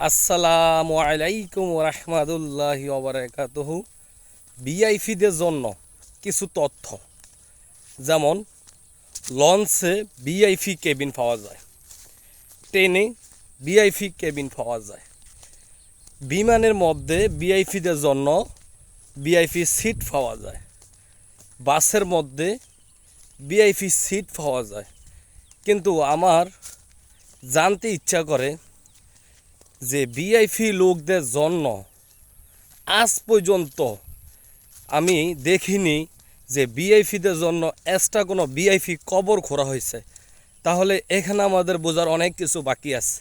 আসসালামু আলাইকুম রহমতুল্লাহি ওবারাকাতুহু। ভিআইপিদের জন্য কিছু তথ্য, যেমন লঞ্চে ভিআইপি কেবিন পাওয়া যায়, ট্রেনে ভিআইপি কেবিন পাওয়া যায়, বিমানের মধ্যে ভিআইপিদের জন্য ভিআইপি সিট পাওয়া যায়, বাসের মধ্যে ভিআইপি সিট পাওয়া যায়। কিন্তু আমার জানতে ইচ্ছা করে যে ভিআইপি লোকদের জন্য আজ পর্যন্ত আমি দেখিনি যে ভিআইপিদের জন্য এক্সট্রা কোনো ভিআইপি কবর খোঁড়া হয়েছে। তাহলে এখানে আমাদের বোঝার অনেক কিছু বাকি আছে।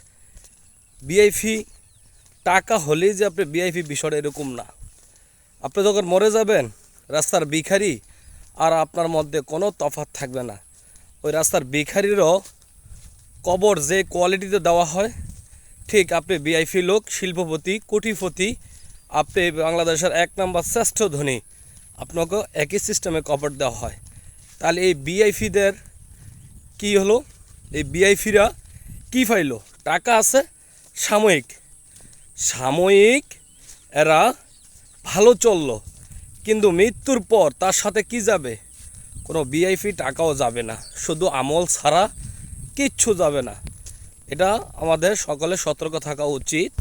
ভিআইপি টাকা হলেই যে আপনি ভিআইপি বিষয়টা এরকম না। আপনি যখন মরে যাবেন, রাস্তার ভিখারি আর আপনার মধ্যে কোনো তফাৎ থাকবে না। ওই রাস্তার ভিখারিরও কবর যে কোয়ালিটিতে দেওয়া হয়, ঠিক আপনি ভিআইপি লোক, শিল্পপতি, কোটিপতি, আপনি বাংলাদেশের 1 নম্বর শ্রেষ্ঠ ধনী, আপনাকে একই সিস্টেমে কবর দেওয়া হয়। তাহলে এই ভিআইপিদের কি হলো? এই ভিআইপিরা কি পাইলো? টাকা আছে সাময়িক সাময়িক, এরা ভালো চললো, কিন্তু মৃত্যুর পর তার সাথে কি যাবে? কোনো ভিআইপি টাকাও যাবে না, শুধু আমল ছাড়া কিচ্ছু যাবে না। এটা আমাদের সকলে সতর্ক থাকা উচিত।